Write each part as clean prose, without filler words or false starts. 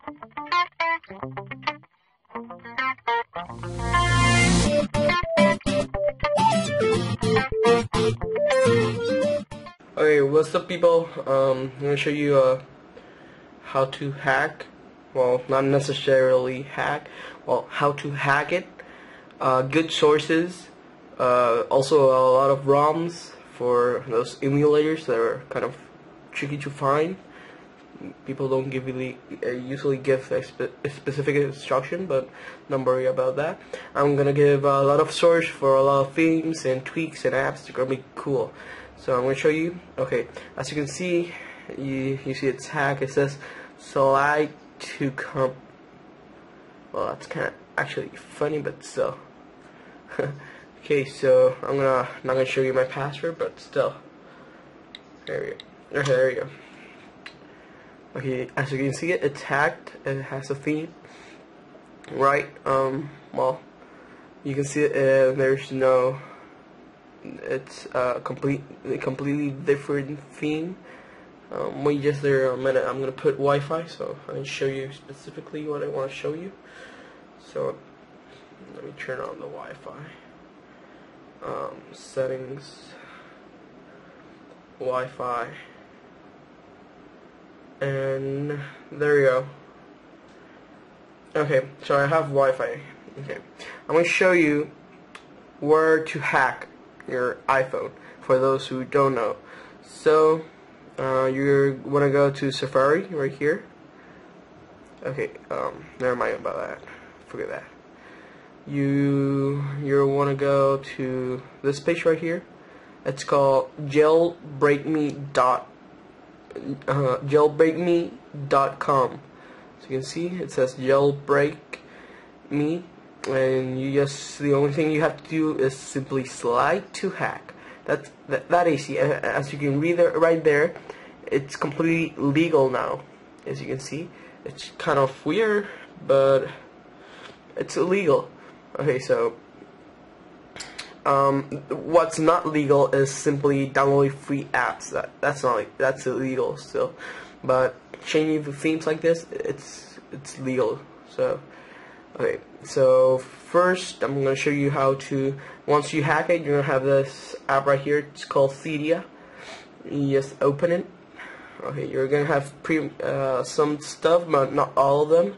Okay, what's up, people? I'm gonna show you how to hack. Well, not necessarily hack. Well, how to hack it. Good sources. Also, a lot of ROMs for those emulators that are kind of tricky to find. People don't usually give a specific instruction, but don't worry about that. I'm gonna give a lot of source for a lot of themes and tweaks and apps. It's gonna be cool. So I'm gonna show you. Okay, as you can see, you see it's hack. It says slide to come. Well, that's kind of actually funny, but still. Okay, so not gonna show you my password, but still. There we go. Okay, there you go. Okay, as you can see, it's hacked. It has a theme, right? Well, you can see there's no. It's a completely different theme. Wait just there a minute. I'm gonna put Wi-Fi so I can show you specifically what I want to show you. So let me turn on the Wi-Fi. Settings, Wi-Fi, and there you go. Okay, so I have Wi-Fi. Okay, I'm gonna show you where to hack your iPhone for those who don't know. So you're wanna go to Safari right here. Okay, never mind about that. Forget that. You wanna go to this page right here. It's called jailbreakme.com. So you can see it says jailbreak me, and the only thing you have to do is simply slide to hack. That's that easy. As you can read right there, it's completely legal now. As you can see, it's kind of weird, but it's illegal. Okay, so what's not legal is simply downloading free apps. That's illegal still. But changing the themes like this, it's legal. So okay, so first I'm gonna show you how to. Once you hack it, you're gonna have this app right here. It's called Cydia. You just open it. Okay, you're gonna have some stuff, but not all of them.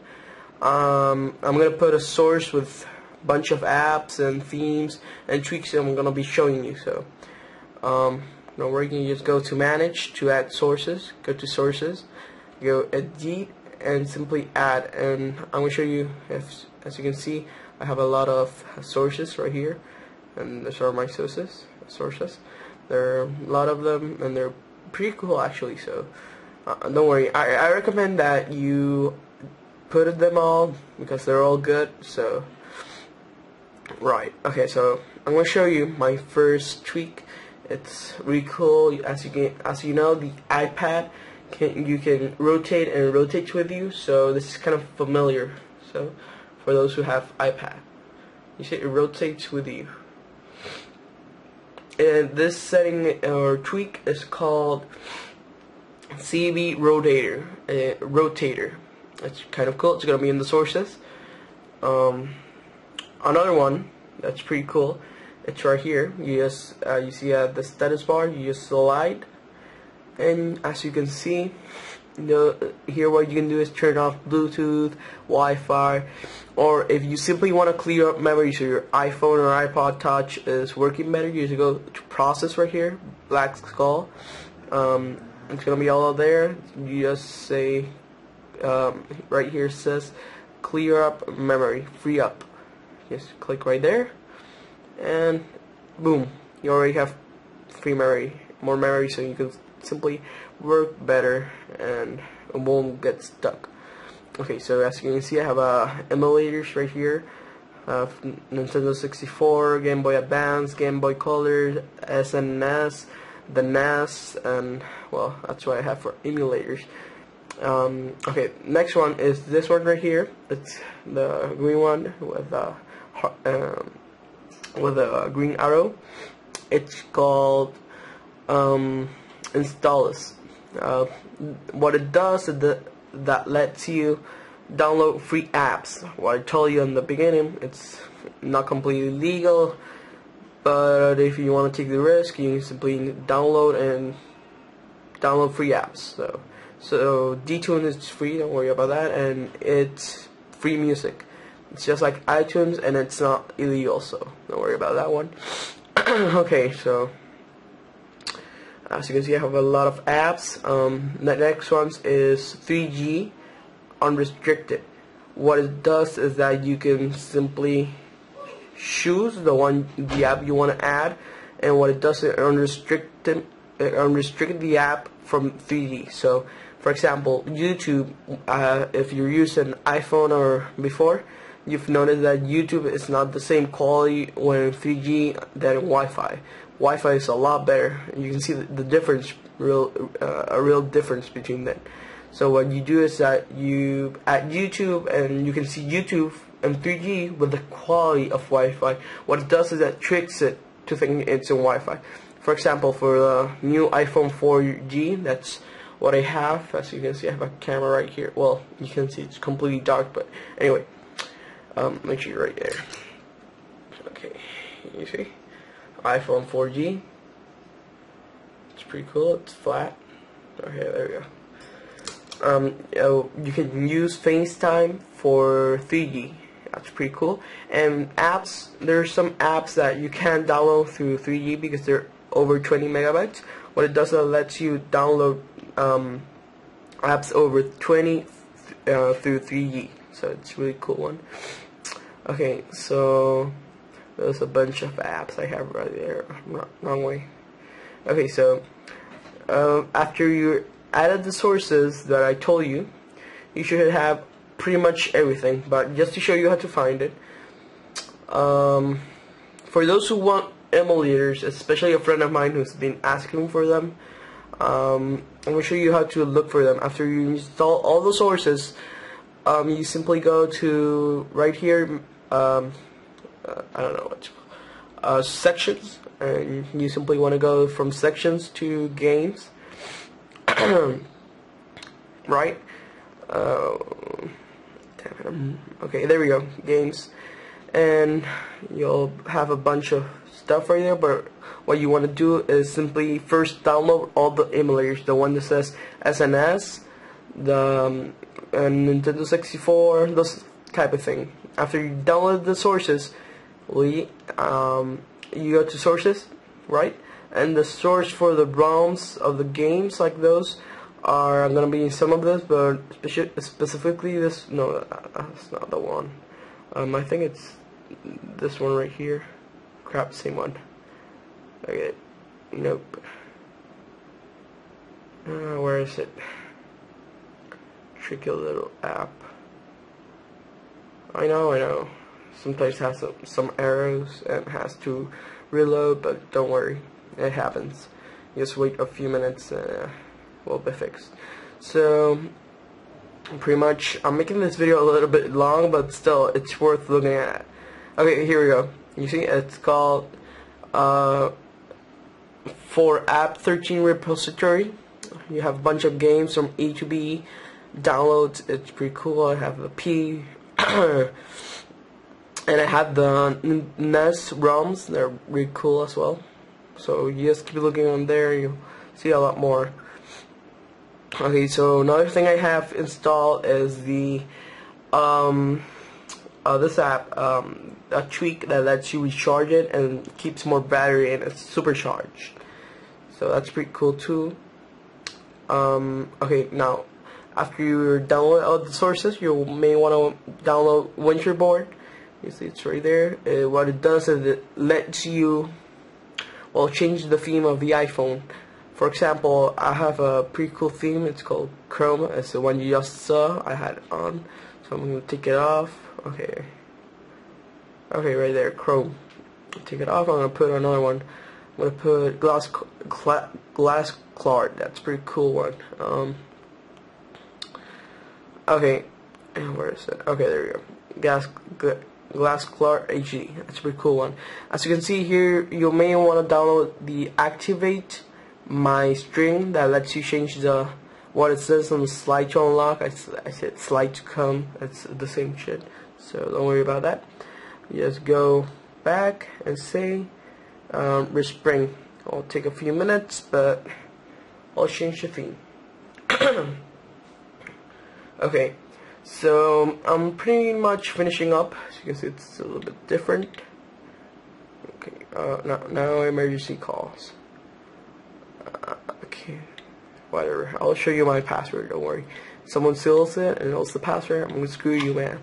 I'm gonna put a source with bunch of apps and themes and tweaks I'm gonna be showing you. So now we're gonna just go to manage to add sources. Go to sources, go edit, and simply add. And I'm gonna show you, as you can see, I have a lot of sources right here, and these are my sources. There are a lot of them, and they're pretty cool actually. So don't worry. I recommend that you put them all because they're all good. So right, okay, so I'm gonna show you my first tweak. It's really cool. As you know, the iPad you can rotate and rotate with you. So this is kind of familiar. So for those who have iPad, you see it rotates with you. And this setting or tweak is called CV Rotator. It's kind of cool. It's gonna be in the sources. Another one that's pretty cool. It's right here. You see the status bar. You just slide, and as you can see, here what you can do is turn off Bluetooth, Wi-Fi, or if you simply want to clear up memory so your iPhone or iPod Touch is working better, you just go to process right here, black skull. It's gonna be all there. You just say right here it says clear up memory, free up. Just click right there, and boom, you already have free memory, more memory, so you can simply work better and it won't get stuck. Okay, so as you can see, I have emulators right here. Nintendo 64, Game Boy Advance, Game Boy Color, SNS, the NES, and well, that's what I have for emulators. Okay, next one is this one right here. It's the green one with a green arrow. It's called Installus. What it does is that lets you download free apps. What I told you in the beginning, it's not completely legal, but if you want to take the risk, you can simply download free apps. So DTunes is free, don't worry about that, and it's free music. It's just like iTunes, and it's not illegal, so don't worry about that one. Okay, so as you can see, I have a lot of apps. The next one is 3G unrestricted. What it does is that you can simply choose the app you want to add, and what it does is unrestrict the app from 3G. So for example, YouTube, if you're using iPhone or before, you've noticed that YouTube is not the same quality when 3G than Wi-Fi. Wi-Fi is a lot better. You can see the difference, a real difference between them. So what you do is that you add YouTube, and you can see YouTube and 3G with the quality of Wi-Fi. What it does is that tricks it to think it's in Wi-Fi. For example, for the new iPhone 4G, that's what I have. As you can see, I have a camera right here. Well, you can see it's completely dark, but anyway, make sure you're right there. Okay, you see, iPhone 4G. It's pretty cool. It's flat. Okay, there we go. You can use FaceTime for 3G. That's pretty cool. And apps, there's some apps that you can't download through 3G because they're over 20 megabytes. What it does is it lets you download apps over 20 through 3G. So it's a really cool one. Okay, so there's a bunch of apps I have right there. Wrong way. Okay, so after you added the sources that I told you, you should have pretty much everything. But just to show you how to find it, for those who want emulators, especially a friend of mine who's been asking for them, I'm going to show you how to look for them. After you install all the sources, you simply go to right here, I don't know what, sections, and you simply want to go from sections to games. Right? Okay, there we go, games, and you'll have a bunch of stuff right there. But what you want to do is simply first download all the emulators, the one that says SNS, the Nintendo 64, those type of thing. After you download the sources, you go to sources, right? And the source for the ROMs of the games like those are gonna be some of this, but specifically this. No, that's not the one. I think it's this one right here. Crap, same one. Okay, nope. Where is it? Tricky little app. I know. Sometimes it has some arrows and has to reload, but don't worry, it happens. Just wait a few minutes. Will be fixed. So pretty much I'm making this video a little bit long, but still it's worth looking at. Okay, here we go. You see, it's called for app 13 repository. You have a bunch of games from A to B, downloads. It's pretty cool. I have the P and I have the NES ROMs. They're really cool as well. So you just keep looking on there, you'll see a lot more. Okay, so another thing I have installed is the this app, a tweak that lets you recharge it and keeps more battery, and it's supercharged. So that's pretty cool too. Okay, now after you download all the sources, you may want to download Winterboard. You see it's right there. What it does is it lets you, well, change the theme of the iPhone. For example, I have a pretty cool theme. It's called Chrome. It's the one you just saw. I had it on, so I'm gonna take it off. Okay, right there, Chrome. Take it off. I'm gonna put another one. I'm gonna put glass Claret. That's a pretty cool one. Okay, and where is it? Okay, there we go. Glass Claret HD. That's a pretty cool one. As you can see here, you may want to download the Activate My String that lets you change the what it says on the slide to unlock. I said slide to come. It's the same shit. So don't worry about that. Just go back and say respring. It'll take a few minutes, but I'll change the theme. Okay, so I'm pretty much finishing up. As you can see, it's a little bit different. Okay, now emergency calls. Okay, whatever. I'll show you my password. Don't worry. Someone steals it and knows the password, I'm gonna screw you, man.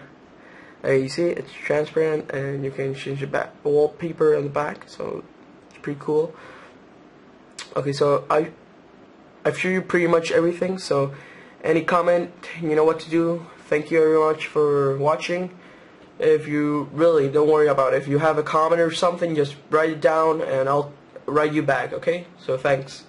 You see, it's transparent, and you can change the back wallpaper on the back, so it's pretty cool. Okay, so I've shown you pretty much everything. So any comment, you know what to do. Thank you very much for watching. If you really, don't worry about it. If you have a comment or something, just write it down and I'll write you back, okay? So thanks.